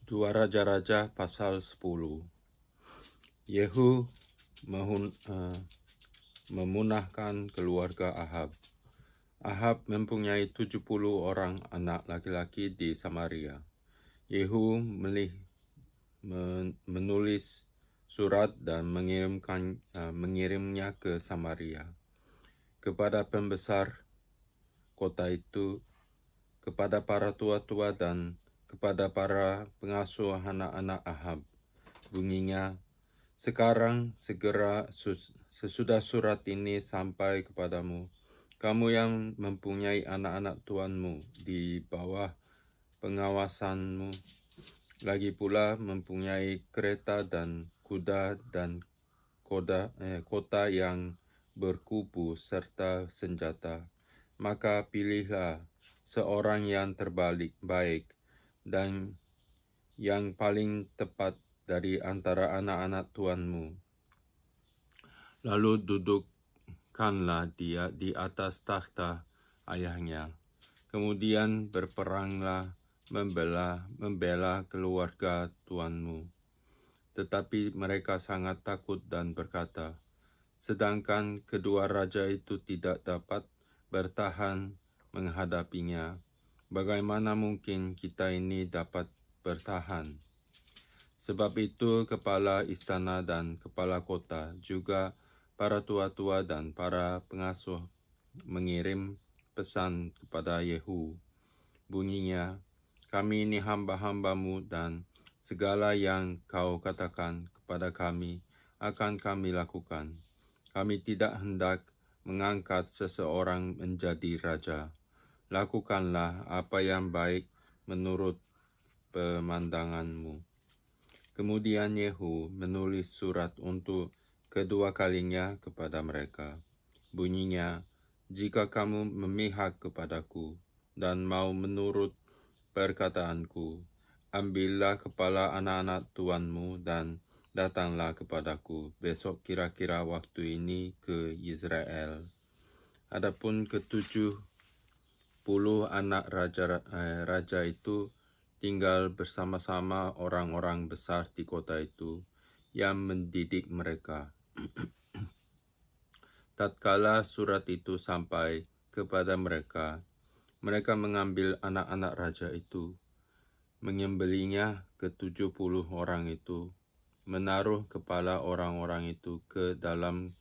2 Raja-Raja pasal 10. Yehu memunahkan keluarga Ahab. Ahab mempunyai 70 orang anak laki-laki di Samaria. Yehu menulis surat dan mengirimnya ke Samaria, kepada pembesar kota itu, kepada para tua-tua dan kepada para pengasuh anak-anak Ahab. Bunyinya, sekarang segera sesudah surat ini sampai kepadamu, kamu yang mempunyai anak-anak tuanmu di bawah pengawasanmu, lagi pula mempunyai kereta dan kuda dan kota yang berkubu serta senjata, maka pilihlah seorang yang baik dan yang paling tepat dari antara anak-anak tuanmu. Lalu dudukkanlah dia di atas takhta ayahnya. Kemudian berperanglah membela keluarga tuanmu. Tetapi mereka sangat takut dan berkata, sedangkan kedua raja itu tidak dapat bertahan menghadapinya, bagaimana mungkin kita ini dapat bertahan? Sebab itu kepala istana dan kepala kota, juga para tua-tua dan para pengasuh mengirim pesan kepada Yehu. Bunyinya, kami ini hamba-hambamu dan segala yang kau katakan kepada kami akan kami lakukan. Kami tidak hendak mengangkat seseorang menjadi raja. Lakukanlah apa yang baik menurut pemandanganmu. Kemudian Yehu menulis surat untuk kedua kalinya kepada mereka. Bunyinya, jika kamu memihak kepadaku dan mau menurut perkataanku, ambillah kepala anak-anak tuanmu dan datanglah kepadaku besok kira-kira waktu ini ke Israel. Adapun ke-70 anak raja itu tinggal bersama-sama orang-orang besar di kota itu yang mendidik mereka. Tatkala surat itu sampai kepada mereka, mereka mengambil anak-anak raja itu, menyembelihnya ke-70 orang itu, menaruh kepala orang-orang itu ke dalam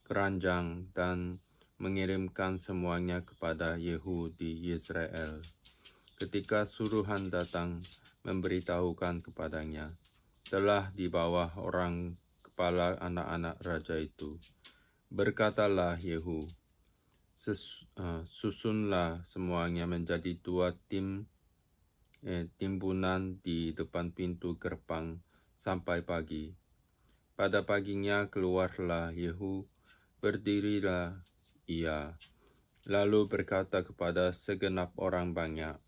keranjang dan mengirimkan semuanya kepada Yehu di Yezreel. Ketika suruhan datang memberitahukan kepadanya, telah di bawah orang kepala anak-anak raja itu. Berkatalah Yehu, susunlah semuanya menjadi 2 timbunan di depan pintu gerbang sampai pagi. Pada paginya keluarlah Yehu, berdirilah ia, lalu berkata kepada segenap orang banyak,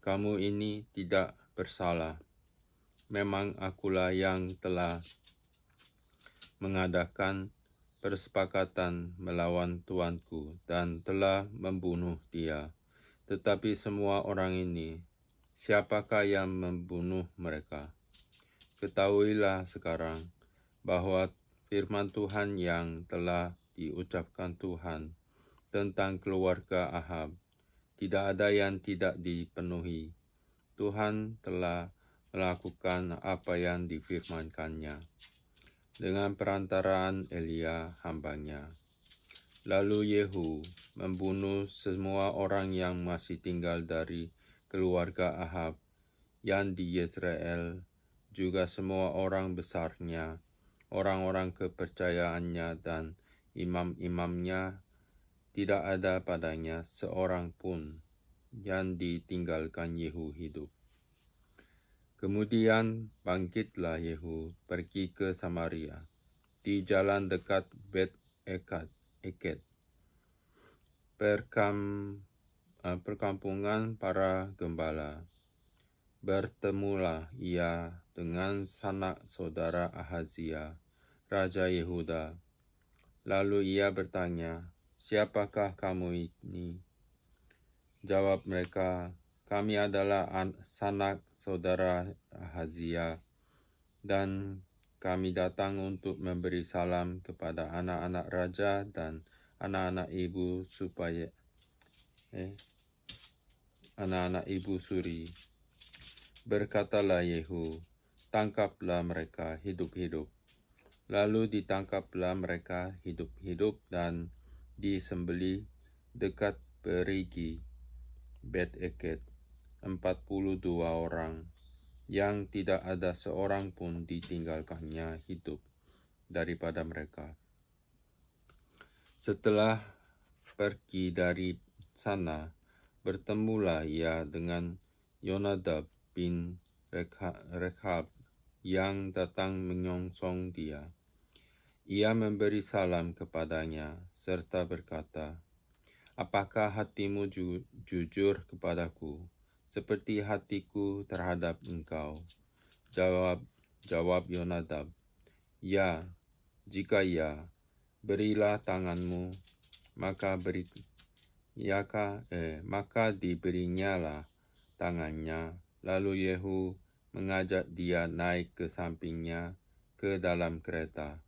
kamu ini tidak bersalah. Memang akulah yang telah mengadakan persepakatan melawan tuanku dan telah membunuh dia. Tetapi semua orang ini, siapakah yang membunuh mereka? Ketahuilah sekarang bahwa firman Tuhan yang telah diucapkan Tuhan tentang keluarga Ahab, tidak ada yang tidak dipenuhi. Tuhan telah melakukan apa yang difirmankannya dengan perantaraan Elia hambanya. Lalu Yehu membunuh semua orang yang masih tinggal dari keluarga Ahab yang di Yezreel, juga semua orang besarnya, orang-orang kepercayaannya dan imam-imamnya. Tidak ada padanya seorang pun yang ditinggalkan Yehu hidup. Kemudian bangkitlah Yehu pergi ke Samaria, di jalan dekat Bet-Eket, perkampungan para gembala. Bertemulah ia dengan sanak saudara Ahazia, Raja Yehuda. Lalu ia bertanya, siapakah kamu ini? Jawab mereka, kami adalah sanak saudara Ahazia, dan kami datang untuk memberi salam kepada anak-anak raja dan anak-anak ibu anak-anak ibu suri. Berkatalah Yehu, tangkaplah mereka hidup-hidup. Lalu ditangkaplah mereka hidup-hidup dan disembelih dekat perigi Bet-Eket 42 orang, yang tidak ada seorang pun ditinggalkannya hidup daripada mereka. Setelah pergi dari sana, bertemulah ia dengan Yonadab bin Rekhab yang datang menyongsong dia. Ia memberi salam kepadanya serta berkata, "Apakah hatimu jujur kepadaku, seperti hatiku terhadap engkau?" Jawab Yonadab, "Ya, jika ya, berilah tanganmu." Maka diberinyalah tangannya. Lalu Yehu mengajak dia naik ke sampingnya ke dalam kereta.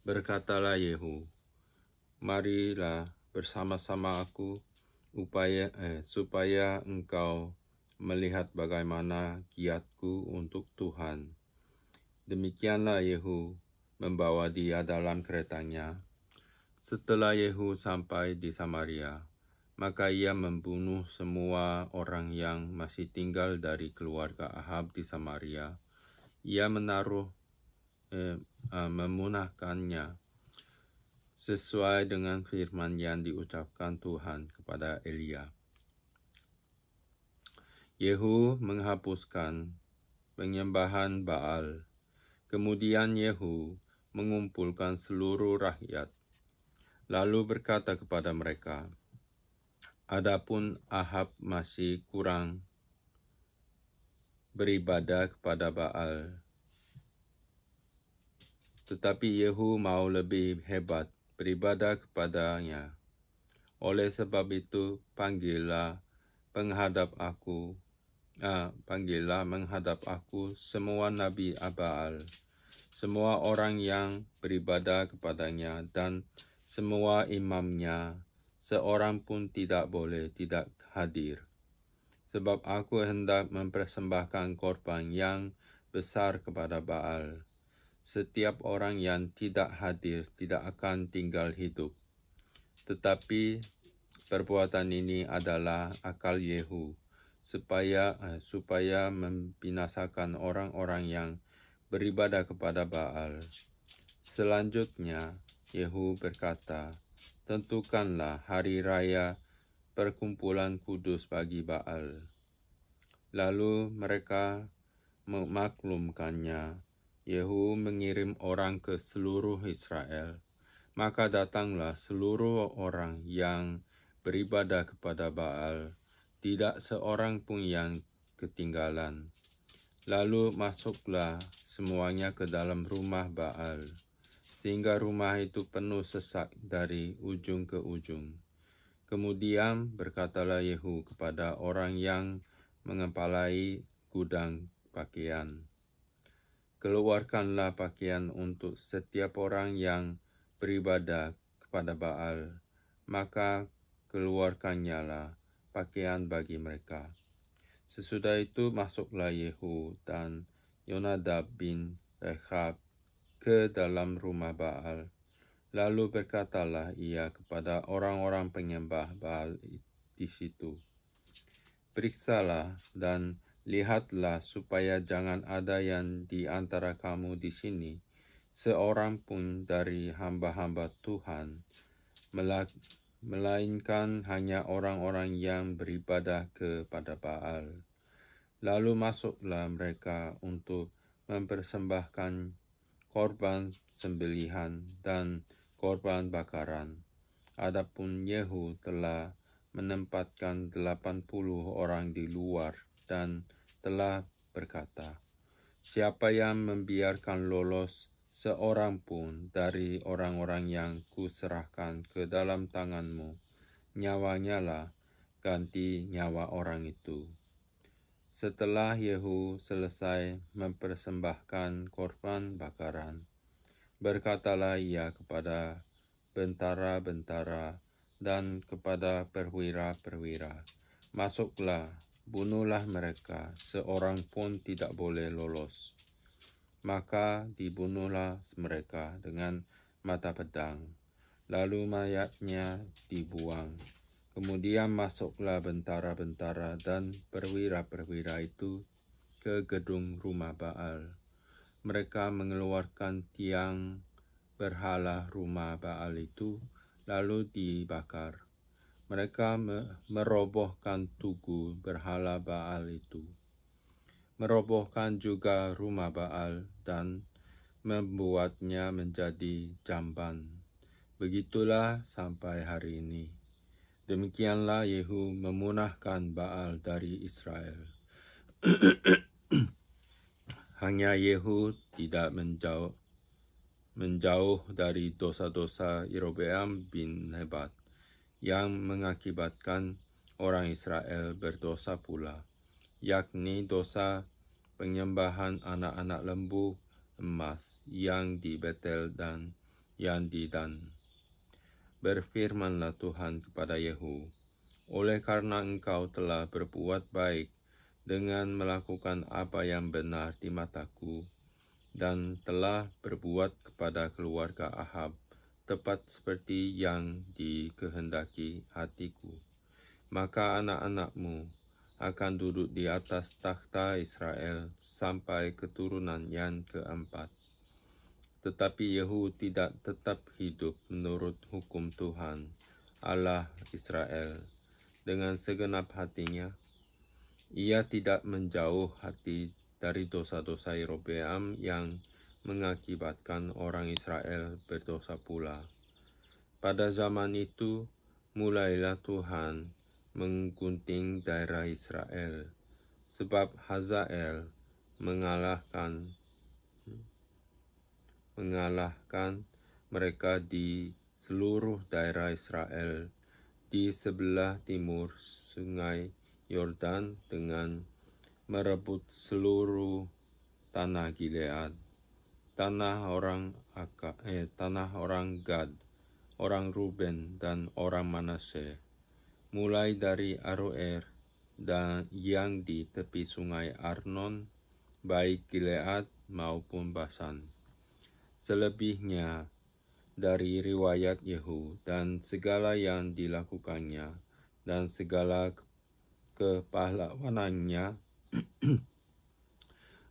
Berkatalah Yehu, "Marilah bersama-sama aku, supaya engkau melihat bagaimana giatku untuk Tuhan." Demikianlah Yehu membawa dia dalam keretanya. Setelah Yehu sampai di Samaria, maka ia membunuh semua orang yang masih tinggal dari keluarga Ahab di Samaria. Ia memunahkannya sesuai dengan firman yang diucapkan Tuhan kepada Elia. Yehu menghapuskan penyembahan Baal. Kemudian Yehu mengumpulkan seluruh rakyat, lalu berkata kepada mereka, "Adapun Ahab masih kurang beribadah kepada Baal, tetapi Yehu mau lebih hebat beribadah kepadanya. Oleh sebab itu, panggillah menghadap aku semua nabi Baal, semua orang yang beribadah kepadanya, dan semua imamnya. Seorang pun tidak boleh tidak hadir. Sebab aku hendak mempersembahkan korban yang besar kepada Baal. Setiap orang yang tidak hadir tidak akan tinggal hidup." Tetapi perbuatan ini adalah akal Yehu, supaya membinasakan orang-orang yang beribadah kepada Baal. Selanjutnya Yehu berkata, "Tentukanlah hari raya perkumpulan kudus bagi Baal." Lalu mereka memaklumkannya. Yehu mengirim orang ke seluruh Israel. Maka datanglah seluruh orang yang beribadah kepada Baal, tidak seorang pun yang ketinggalan. Lalu masuklah semuanya ke dalam rumah Baal, sehingga rumah itu penuh sesak dari ujung ke ujung. Kemudian berkatalah Yehu kepada orang yang mengepalai gudang pakaian, "Keluarkanlah pakaian untuk setiap orang yang beribadah kepada Baal." Maka keluarkannyalah pakaian bagi mereka. Sesudah itu masuklah Yehu dan Yonadab bin Rekhab ke dalam rumah Baal. Lalu berkatalah ia kepada orang-orang penyembah Baal di situ, "Periksalah dan lihatlah supaya jangan ada yang di antara kamu di sini, seorang pun dari hamba-hamba Tuhan, melainkan hanya orang-orang yang beribadah kepada Baal." Lalu masuklah mereka untuk mempersembahkan korban sembelihan dan korban bakaran. Adapun Yehu telah menempatkan 80 orang di luar dan telah berkata, "Siapa yang membiarkan lolos seorang pun dari orang-orang yang kuserahkan ke dalam tanganmu, nyawanya lah ganti nyawa orang itu. Setelah Yehu selesai mempersembahkan korban bakaran, berkatalah ia kepada bentara-bentara dan kepada perwira-perwira, "Masuklah, bunuhlah mereka, seorang pun tidak boleh lolos." Maka dibunuhlah mereka dengan mata pedang, lalu mayatnya dibuang. Kemudian masuklah bentara-bentara dan perwira-perwira itu ke gedung rumah Baal. Mereka mengeluarkan tiang berhala rumah Baal itu, lalu dibakar. Mereka merobohkan tugu berhala Baal itu, merobohkan juga rumah Baal dan membuatnya menjadi jamban. Begitulah sampai hari ini. Demikianlah Yehu memunahkan Baal dari Israel. Hanya Yehu tidak menjauh dari dosa-dosa Yerobeam bin Nebat yang mengakibatkan orang Israel berdosa pula, yakni dosa penyembahan anak-anak lembu emas yang di Betel dan yang di Dan. Berfirmanlah Tuhan kepada Yehu, "Oleh karena engkau telah berbuat baik dengan melakukan apa yang benar di mataku, dan telah berbuat kepada keluarga Ahab tepat seperti yang dikehendaki hatiku, maka anak-anakmu akan duduk di atas takhta Israel sampai keturunan yang keempat." Tetapi Yehu tidak tetap hidup menurut hukum Tuhan, Allah Israel, dengan segenap hatinya. Ia tidak menjauh hati dari dosa-dosa Yerobeam yang mengakibatkan orang Israel berdosa pula. Pada zaman itu, mulailah Tuhan menggunting daerah Israel, sebab Hazael mengalahkan mereka di seluruh daerah Israel di sebelah timur sungai Yordan dengan merebut seluruh tanah Gilead, tanah orang Gad, orang Ruben dan orang Manasye, mulai dari Aroer dan yang di tepi sungai Arnon, baik Gilead maupun Basan. Selebihnya dari riwayat Yehu dan segala yang dilakukannya dan segala kepahlawanannya,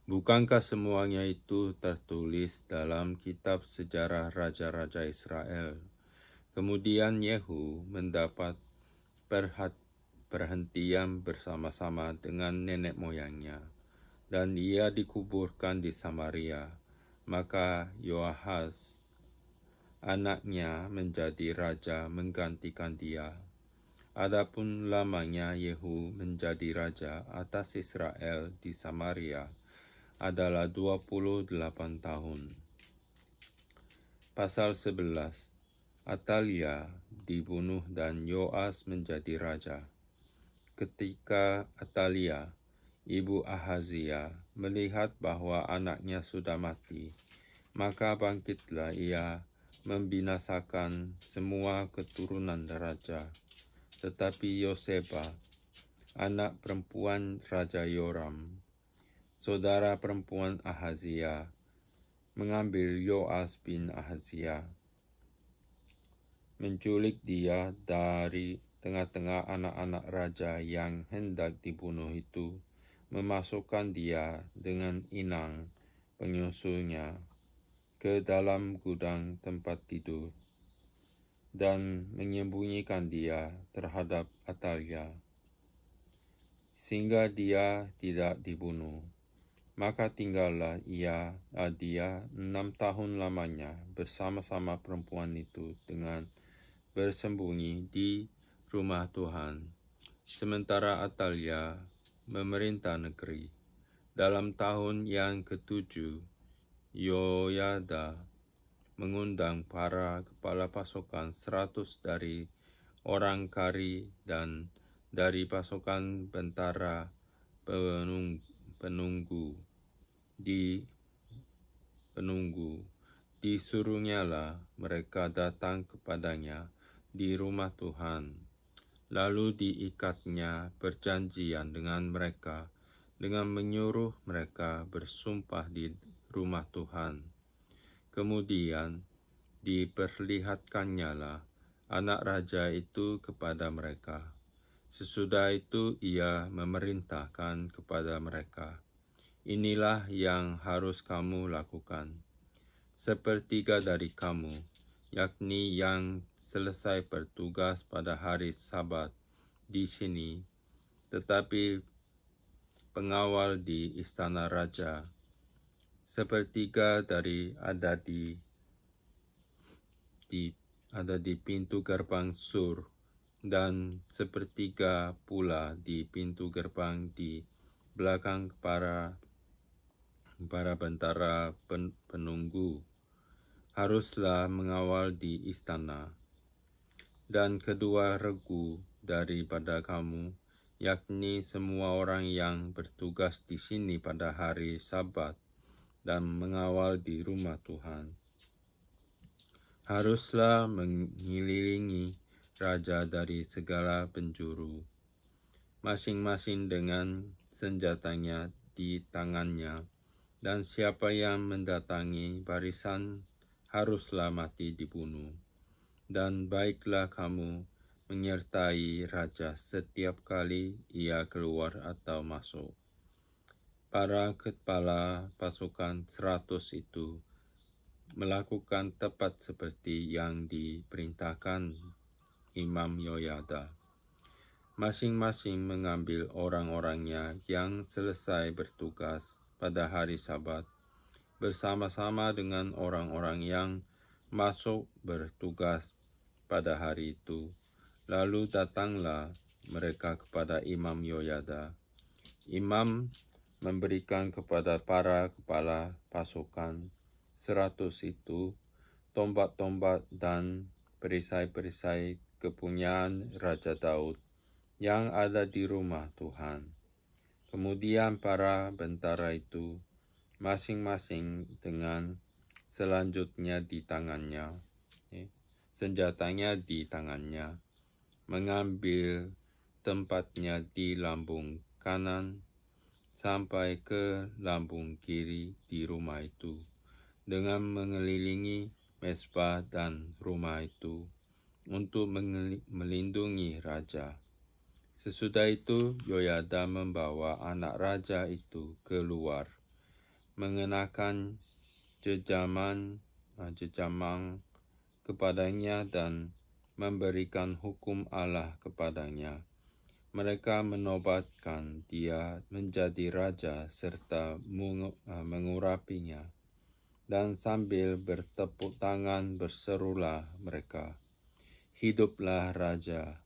bukankah semuanya itu tertulis dalam kitab sejarah raja-raja Israel? Kemudian Yehu mendapat perhentian bersama-sama dengan nenek moyangnya, dan ia dikuburkan di Samaria. Maka Yoahaz, anaknya, menjadi raja menggantikan dia. Adapun lamanya Yehu menjadi raja atas Israel di Samaria adalah 28 tahun. Pasal 11. Atalia dibunuh dan Yoas menjadi raja. Ketika Atalia, ibu Ahazia, melihat bahwa anaknya sudah mati, maka bangkitlah ia membinasakan semua keturunan raja. Tetapi Yoseba, anak perempuan Raja Yoram, saudara perempuan Ahazia, mengambil Yoas bin Ahazia, menculik dia dari tengah-tengah anak-anak raja yang hendak dibunuh itu, memasukkan dia dengan inang penyusunya ke dalam gudang tempat tidur, dan menyembunyikan dia terhadap Atalia, sehingga dia tidak dibunuh. Maka tinggallah dia 6 tahun lamanya bersama-sama perempuan itu dengan bersembunyi di rumah Tuhan, sementara Atalia memerintah negeri. Dalam tahun yang ke-7, Yoyada mengundang para kepala pasukan 100 dari orang Kari dan dari pasukan bentara penunggu. Disuruhnyalah mereka datang kepadanya di rumah Tuhan. Lalu diikatnya perjanjian dengan mereka, dengan menyuruh mereka bersumpah di rumah Tuhan. Kemudian diperlihatkannyalah anak raja itu kepada mereka. Sesudah itu ia memerintahkan kepada mereka, inilah yang harus kamu lakukan. Sepertiga dari kamu, yakni yang selesai bertugas pada hari Sabat di sini, tetapi pengawal di istana raja, sepertiga dari ada di pintu gerbang sur, dan sepertiga pula di pintu gerbang di belakang para bentara penunggu, haruslah mengawal di istana. Dan kedua regu daripada kamu, yakni semua orang yang bertugas di sini pada hari Sabat dan mengawal di rumah Tuhan, haruslah mengelilingi raja dari segala penjuru, masing-masing dengan senjatanya di tangannya, dan siapa yang mendatangi barisan haruslah mati dibunuh. Dan baiklah kamu menyertai raja setiap kali ia keluar atau masuk. Para kepala pasukan 100 itu melakukan tepat seperti yang diperintahkan Imam Yoyada. Masing-masing mengambil orang-orangnya yang selesai bertugas pada hari Sabat, bersama-sama dengan orang-orang yang masuk bertugas pada hari itu. Lalu datanglah mereka kepada Imam Yoyada. Imam memberikan kepada para kepala pasukan 100 itu tombak-tombak dan perisai-perisai kepunyaan Raja Daud yang ada di rumah Tuhan. Kemudian para bentara itu masing-masing dengan selanjutnya di tangannya, senjatanya di tangannya, mengambil tempatnya di lambung kanan sampai ke lambung kiri di rumah itu, dengan mengelilingi mezbah dan rumah itu untuk melindungi raja. Sesudah itu Yoyada membawa anak raja itu keluar, mengenakan jejamang kepadanya dan memberikan hukum Allah kepadanya. Mereka menobatkan dia menjadi raja serta mengurapinya. Dan sambil bertepuk tangan berserulah mereka, hiduplah raja.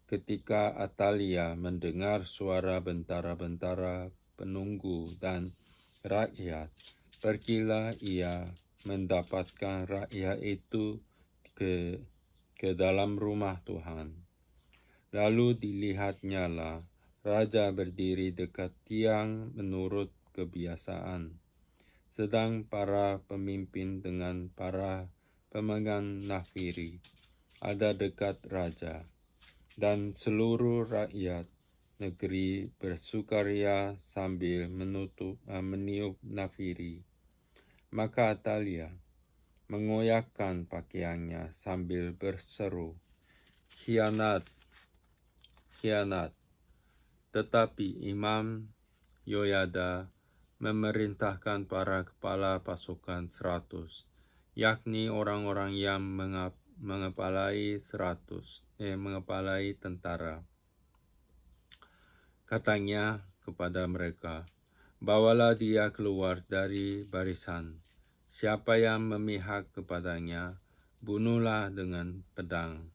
Ketika Atalia mendengar suara bentara-bentara penunggu dan rakyat, pergilah ia mendapatkan rakyat itu ke dalam rumah Tuhan. Lalu dilihatnyalah raja berdiri dekat tiang menurut kebiasaan, sedang para pemimpin dengan para pemegang nafiri ada dekat raja, dan seluruh rakyat negeri bersukaria sambil meniup nafiri. Maka Atalia mengoyakkan pakaiannya sambil berseru, khianat, khianat. Tetapi Imam Yoyada memerintahkan para kepala pasukan 100, yakni orang-orang yang mengepalai tentara. Katanya kepada mereka, bawalah dia keluar dari barisan. Siapa yang memihak kepadanya, bunuhlah dengan pedang.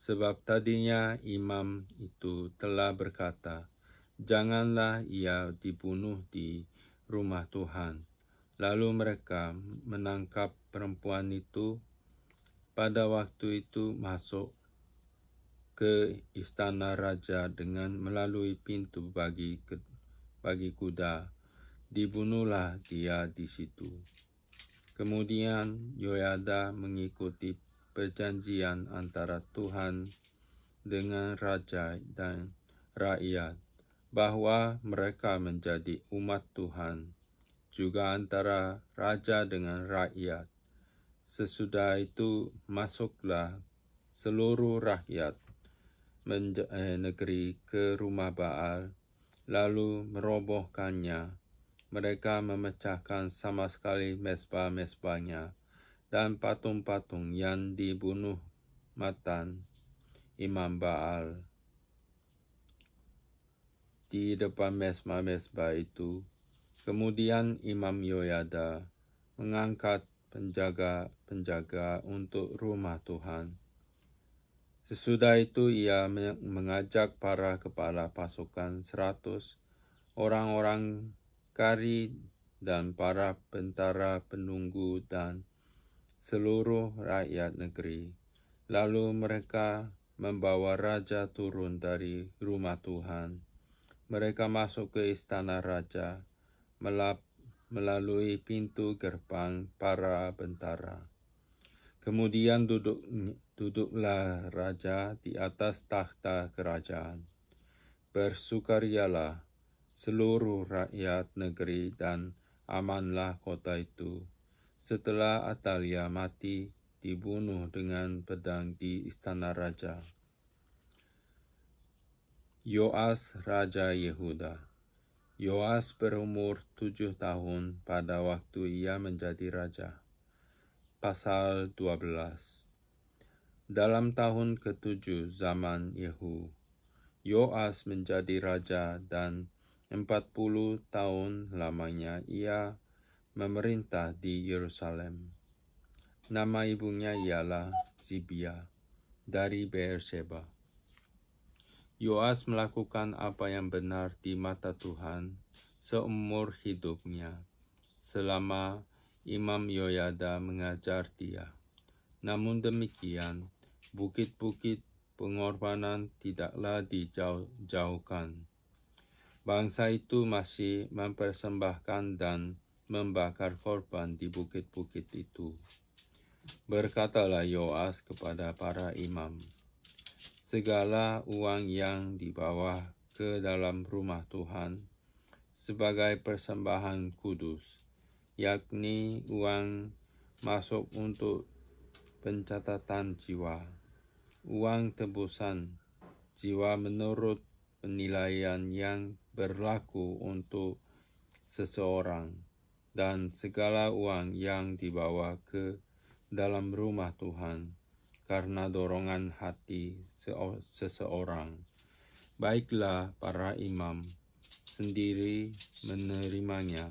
Sebab tadinya imam itu telah berkata, janganlah ia dibunuh di rumah Tuhan. Lalu mereka menangkap perempuan itu. Pada waktu itu masuk ke istana raja dengan melalui pintu bagi kuda. Dibunuhlah dia di situ. Kemudian Yoyada mengikuti perjanjian antara Tuhan dengan raja dan rakyat, bahwa mereka menjadi umat Tuhan, juga antara raja dengan rakyat. Sesudah itu masuklah seluruh rakyat negeri ke rumah Baal, lalu merobohkannya. Mereka memecahkan sama sekali mesbah-mesbahnya dan patung-patung yang dibunuh Matan, imam Baal. Di depan mesbah-mesbah itu, kemudian Imam Yoyada mengangkat penjaga-penjaga untuk rumah Tuhan. Sesudah itu ia mengajak para kepala pasukan 100 orang-orang kari dan para tentara penunggu dan seluruh rakyat negeri. Lalu mereka membawa raja turun dari rumah Tuhan. Mereka masuk ke istana raja melalui pintu gerbang para bentara. Kemudian duduklah raja di atas takhta kerajaan. Bersukarialah seluruh rakyat negeri dan amanlah kota itu. Setelah Atalia mati, dibunuh dengan pedang di istana raja. Yoas, Raja Yehuda. Yoas berumur 7 tahun pada waktu ia menjadi raja. Pasal 12. Dalam tahun ke-7 zaman Yehu, Yoas menjadi raja dan 40 tahun lamanya ia memerintah di Yerusalem. Nama ibunya ialah Zibia dari Beersheba. Yoas melakukan apa yang benar di mata Tuhan seumur hidupnya, selama Imam Yoyada mengajar dia. Namun demikian, bukit-bukit pengorbanan tidaklah dijauhkan. Bangsa itu masih mempersembahkan dan membakar korban di bukit-bukit itu. Berkatalah Yoas kepada para imam, segala uang yang dibawa ke dalam rumah Tuhan sebagai persembahan kudus, yakni uang masuk untuk pencatatan jiwa, uang tebusan jiwa menurut penilaian yang berlaku untuk seseorang, dan segala uang yang dibawa ke dalam rumah Tuhan karena dorongan hati seseorang. Baiklah para imam sendiri menerimanya,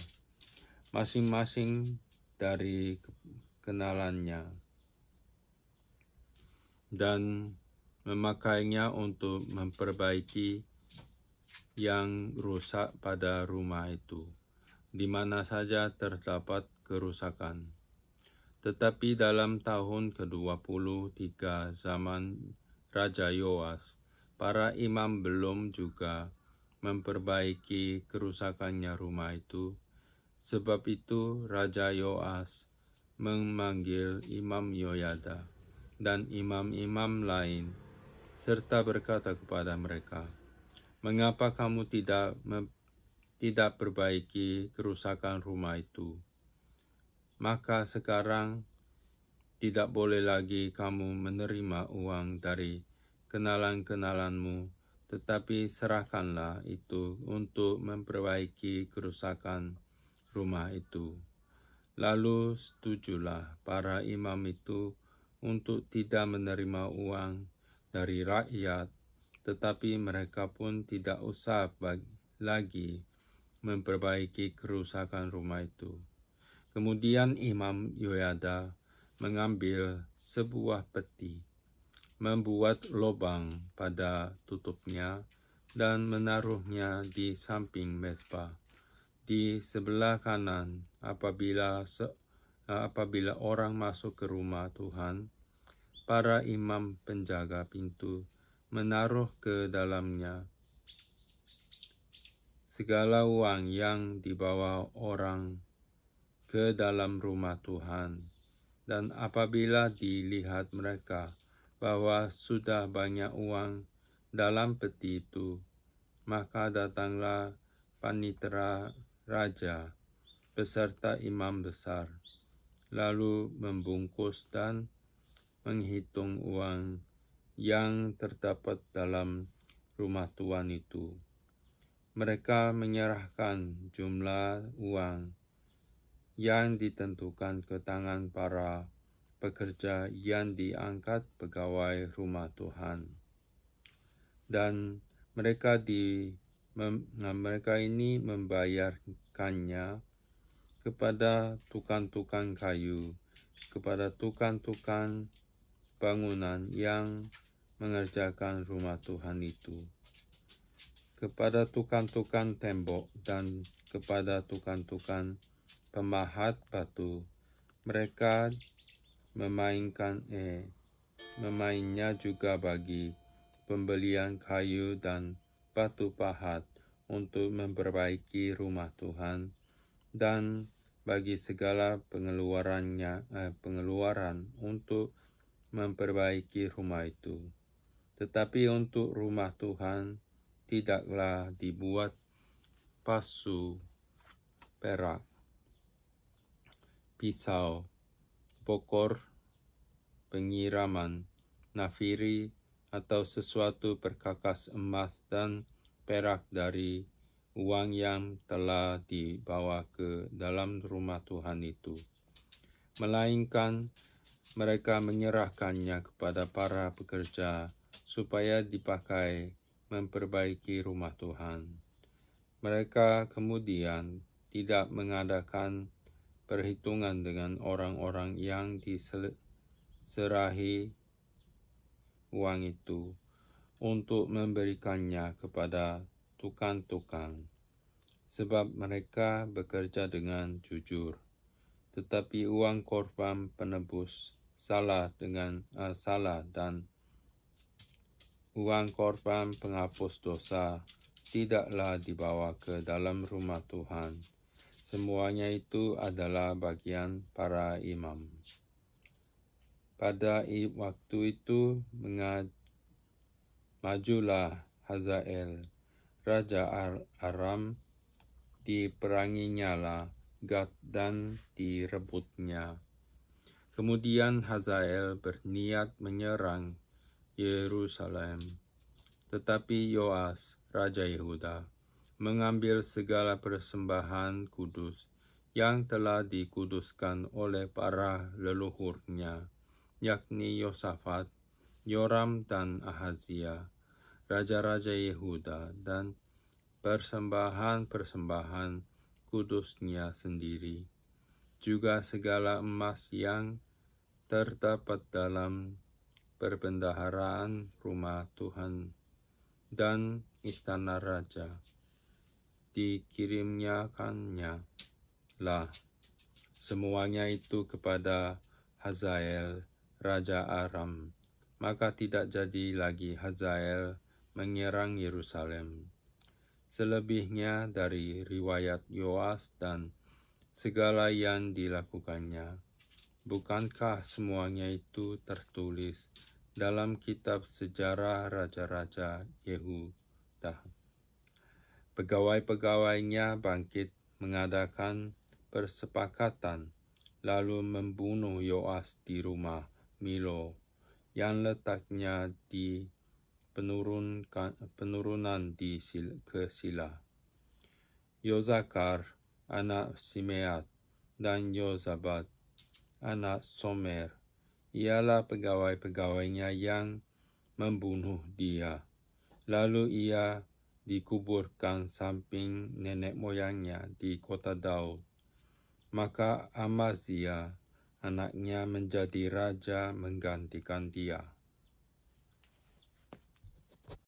masing-masing dari kenalannya, dan memakainya untuk memperbaiki yang rusak pada rumah itu, di mana saja terdapat kerusakan. Tetapi dalam tahun ke-23 zaman Raja Yoas, para imam belum juga memperbaiki kerusakannya rumah itu. Sebab itu Raja Yoas memanggil Imam Yoyada dan imam-imam lain, serta berkata kepada mereka, "Mengapa kamu tidak perbaiki kerusakan rumah itu? Maka sekarang tidak boleh lagi kamu menerima uang dari kenalan-kenalanmu, tetapi serahkanlah itu untuk memperbaiki kerusakan rumah itu." Lalu setujulah para imam itu untuk tidak menerima uang dari rakyat, tetapi mereka pun tidak usah lagi memperbaiki kerusakan rumah itu. Kemudian Imam Yoyada mengambil sebuah peti, membuat lubang pada tutupnya, dan menaruhnya di samping mezbah, di sebelah kanan. Apabila orang masuk ke rumah Tuhan, para imam penjaga pintu menaruh ke dalamnya segala uang yang dibawa orang ke dalam rumah Tuhan. Dan apabila dilihat mereka bahwa sudah banyak uang dalam peti itu, maka datanglah panitera raja beserta imam besar, lalu membungkus dan menghitung uang yang terdapat dalam rumah Tuhan itu. Mereka menyerahkan jumlah uang yang ditentukan ke tangan para pekerja yang diangkat pegawai rumah Tuhan. Dan mereka ini membayarkannya kepada tukang-tukang kayu, kepada tukang-tukang bangunan yang mengerjakan rumah Tuhan itu, kepada tukang-tukang tembok dan kepada tukang-tukang pemahat batu. Mereka memainnya juga bagi pembelian kayu dan batu pahat untuk memperbaiki rumah Tuhan, dan bagi segala pengeluaran untuk memperbaiki rumah itu. Tetapi untuk rumah Tuhan tidaklah dibuat pasu, perak, pisau, bokor, penyiraman, nafiri, atau sesuatu perkakas emas dan perak dari uang yang telah dibawa ke dalam rumah Tuhan itu. Melainkan mereka menyerahkannya kepada para pekerja supaya dipakai memperbaiki rumah Tuhan. Mereka kemudian tidak mengadakan perhitungan dengan orang-orang yang diserahi uang itu untuk memberikannya kepada tukang-tukang, sebab mereka bekerja dengan jujur. Tetapi uang korban penebus salah dan uang korban penghapus dosa tidaklah dibawa ke dalam rumah Tuhan. Semuanya itu adalah bagian para imam. Pada waktu itu majulah Hazael, Raja Aram, diperanginyalah Gad dan direbutnya. Kemudian Hazael berniat menyerang Yerusalem, tetapi Yoas, Raja Yehuda, mengambil segala persembahan kudus yang telah dikuduskan oleh para leluhurnya, yakni Yosafat, Yoram, dan Ahazia, raja-raja Yehuda, dan persembahan-persembahan kudusnya sendiri, juga segala emas yang terdapat dalam perbendaharaan rumah Tuhan dan istana raja. Dikirimnyakannya lah semuanya itu kepada Hazael, Raja Aram. Maka tidak jadi lagi Hazael menyerang Yerusalem. Selebihnya dari riwayat Yoas dan segala yang dilakukannya, bukankah semuanya itu tertulis dalam kitab sejarah raja-raja Yehuda? Pegawai-pegawainya bangkit mengadakan persepakatan, lalu membunuh Yoas di rumah Milo yang letaknya di penurunan ke Sila. Yozakar, anak Simeat, dan Yozabad, anak Somer, ialah pegawai-pegawainya yang membunuh dia. Lalu ia dikuburkan samping nenek moyangnya di kota Daud. Maka Amazia, anaknya, menjadi raja menggantikan dia.